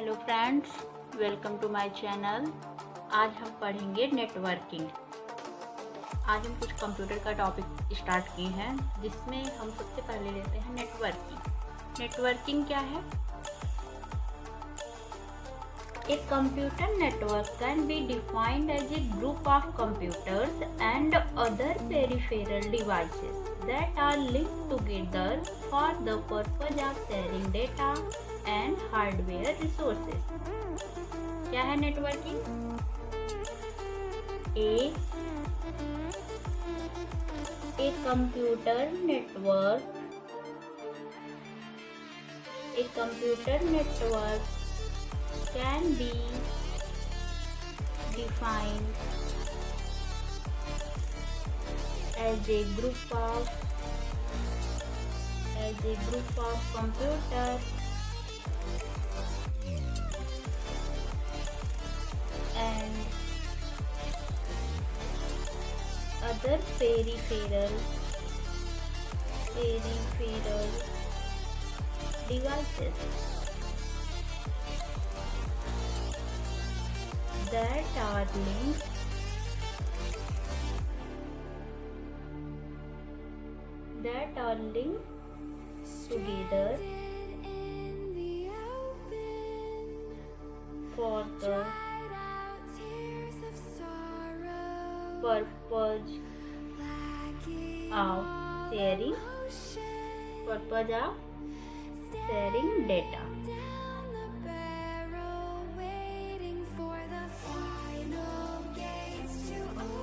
Hello friends, welcome to my channel. आज हम पढ़ेंगे नेटवर्किंग। आज हम कुछ कंप्यूटर का टॉपिक स्टार्ट किए हैं, जिसमें हम सबसे पहले लेते हैं नेटवर्किंग। नेटवर्किंग क्या है? A computer network can be defined as a group of computers and other peripheral devices that are linked together for the purpose of sharing data and hardware resources. क्या है networking? A computer network can be defined as a group of computers and other peripheral devices that are linked together for the purpose of sharing data.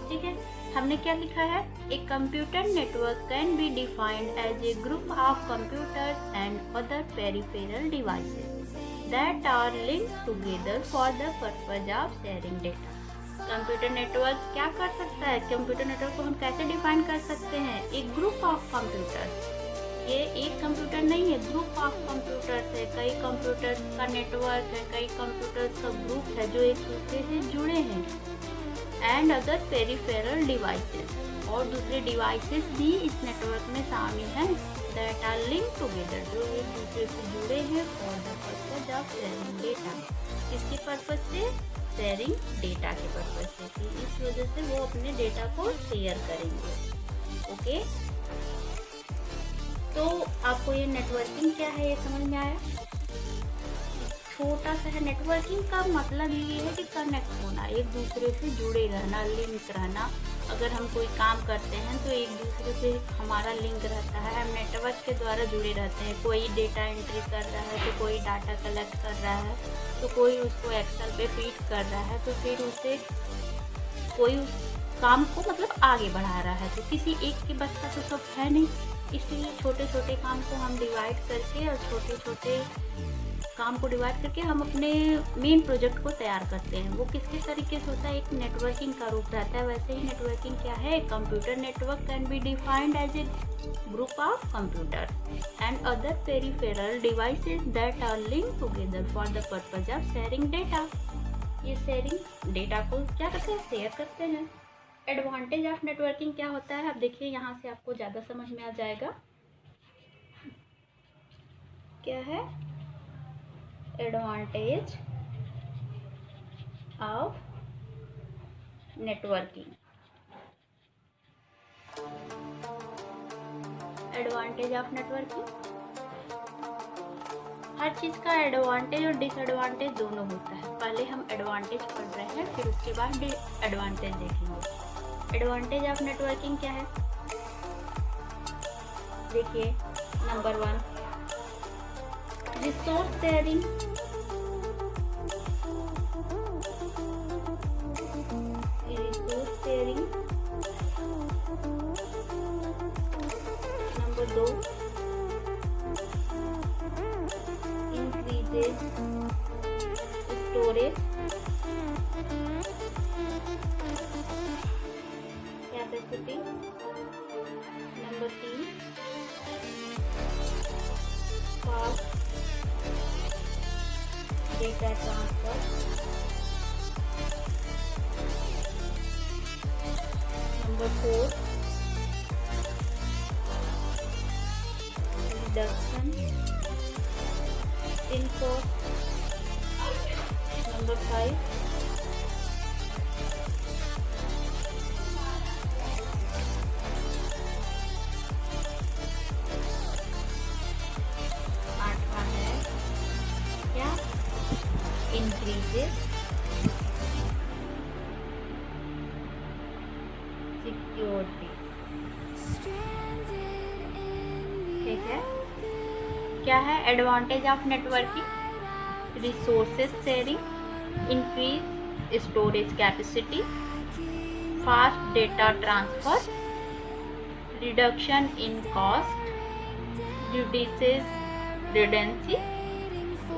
ठीक है, हमने क्या लिखा है? A computer network can be defined as a group of computers and other peripheral devices that are linked together for the purpose of sharing data. Computer network क्या कर सकता है? कंप्यूटर नेटवर्क को हम कैसे डिफाइन कर सकते हैं? एक ग्रुप ऑफ कंप्यूटर। ये एक कंप्यूटर नहीं है, ग्रुप ऑफ कंप्यूटर्स है। कई कंप्यूटर्स का नेटवर्क है, कई कंप्यूटर्स का ग्रुप है जो एक दूसरे से जुड़े हैं। एंड अदर पेरिफेरल डिवाइसेस, और दूसरे डिवाइसेस भी इस नेटवर्क में शामिल हैं। दैट आर लिंक टुगेदर, जो एक दूसरे से जुड़े हैं for the purpose of sharing data. किसके पर्पज से? शेयरिंग डेटा के पर्पज से, कि इस वजह से वो अपने डेटा को शेयर करेंगे। ओके, तो आपको ये नेटवर्किंग क्या है ये समझ में आया? छोटा सा है। नेटवर्किंग का मतलब ये है कि कनेक्ट होना, एक दूसरे से जुड़े रहना, लिंक रहना। अगर हम कोई काम करते हैं तो एक दूसरे से हमारा लिंक रहता है, हम नेटवर्क के द्वारा जुड़े रहते हैं। कोई डेटा एंट्री कर रहा है तो कोई डाटा कलेक्ट कर रहा है, तो कोई उसको एक्सेल पे फीड कर रहा है, तो फिर उसे कोई उस काम को मतलब आगे बढ़ा रहा है। तो किसी एक के बस का तो सब है नहीं, इसलिए छोटे छोटे काम को हम डिवाइड करके और छोटे छोटे काम को डिवाइड करके हम अपने मेन प्रोजेक्ट को तैयार करते हैं। वो किसके तरीके से होता है? एक नेटवर्किंग का रूप रहता है। वैसे ही नेटवर्किंग क्या है? Computer network can be defined as a group of computer and other peripheral devices that are linked together for the purpose of sharing data. ये शेयरिंग डेटा को क्या करते हैं? शेयर करते हैं। एडवांटेज ऑफ नेटवर्किंग क्या होता है? अब देखिए, यहाँ से आपको ज़्यादा समझ में आ जाएगा। क्या है advantage of networking? Advantage of networking, हर चीज़ का एडवांटेज और डिसएडवांटेज दोनों होता है। पहले हम एडवांटेज पढ़ रहे हैं, फिर उसके बाद डिसएडवांटेज देखेंगे। एडवांटेज ऑफ नेटवर्किंग क्या है? देखिए, number 1, resource sharing. Number 2, increases storage capacity. Number 3, fast data transfer. Number 4, reduction in cost. Number 5, आठवां है क्या, इंक्रीजेस सिक्योरिटी। ठीक है, क्या है advantage of networking, resources sharing, increase storage capacity, fast data transfer, reduction in cost, reduces redundancy,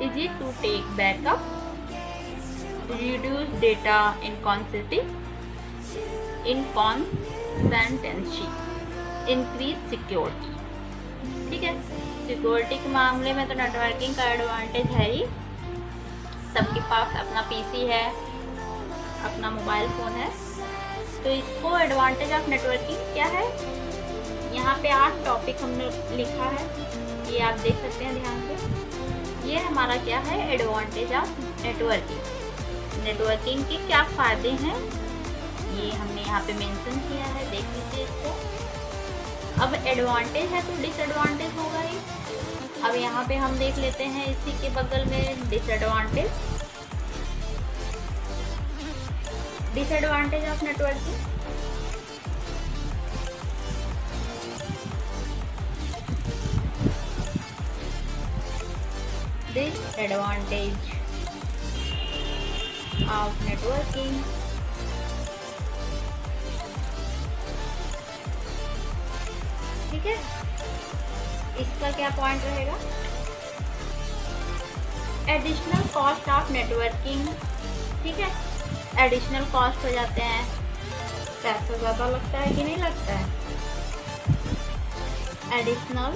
easy to take backup, reduce data inconsistency, increase security। ठीक है, security के मामले में तो नेटवर्किंग का एडवांटेज है ही, सबके पास अपना पीसी है, अपना मोबाइल फ़ोन है, तो इसको एडवांटेज ऑफ नेटवर्किंग क्या है, यहाँ पे 8 टॉपिक हमने लिखा है, ये आप देख सकते हैं ध्यान से। ये हमारा क्या है एडवांटेज ऑफ नेटवर्किंग, नेटवर्किंग के क्या फ़ायदे हैं ये हमने यहाँ पे मेंशन किया है, देख लीजिए इसको। अब एडवांटेज है तो डिसएडवांटेज होगा ही, अब यहाँ पे हम देख लेते हैं इसी के बगल में disadvantage, disadvantage of networking. Disadvantage of networking, ठीक है, इसका क्या पॉइंट रहेगा, एडिशनल कॉस्ट ऑफ नेटवर्किंग। ठीक है, एडिशनल कॉस्ट हो जाते हैं, पैसा ज़्यादा लगता है कि नहीं लगता है, एडिशनल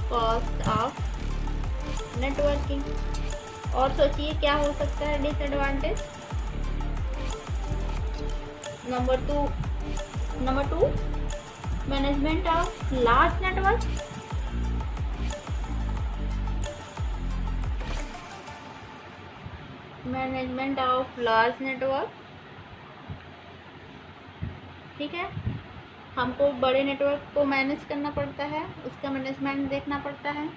कॉस्ट ऑफ नेटवर्किंग। और सोचिए क्या हो सकता है disadvantage. Number two management of large network, management of large network. ठीक है, हमको बड़े नेटवर्क को मैनेज करना पड़ता है, उसका मैनेजमेंट देखना पड़ता है,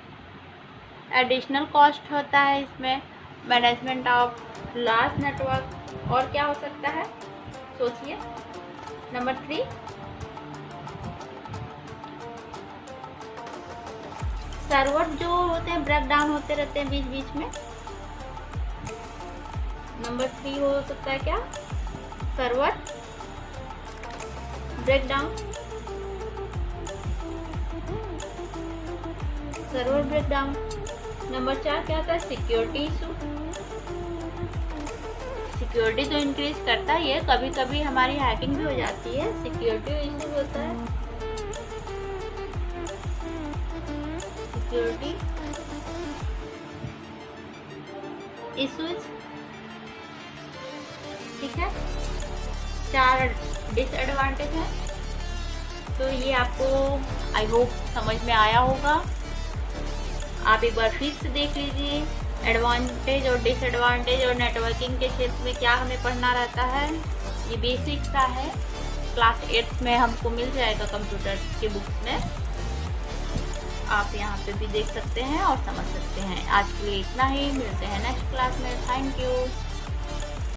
एडिशनल कॉस्ट होता है इसमें, मैनेजमेंट ऑफ लार्ज नेटवर्क। और क्या हो सकता है सोचिए। नंबर 3, सर्वर जो होते हैं ब्रेक डाउन होते रहते हैं बीच बीच में। नंबर 3 हो सकता है क्या, server breakdown, server breakdown. Number 4 क्या होता है, सिक्योरिटी इशू, सिक्योरिटी तो इंक्रीज करता ही है, कभी कभी हमारी हैकिंग भी हो जाती है, सिक्योरिटी इशू होता है, सिक्योरिटी इशूज। ठीक है, 4 डिसएडवांटेज है, तो ये आपको आई होप समझ में आया होगा। आप एक बार फिर से देख लीजिए एडवांटेज और डिसएडवांटेज और नेटवर्किंग के क्षेत्र में क्या हमें पढ़ना रहता है, ये बेसिक सा है, क्लास 8 में हमको मिल जाएगा कंप्यूटर के बुक्स में, आप यहाँ पे भी देख सकते हैं और समझ सकते हैं। आज के लिए इतना ही, मिलते हैं नेक्स्ट क्लास में, थैंक यू।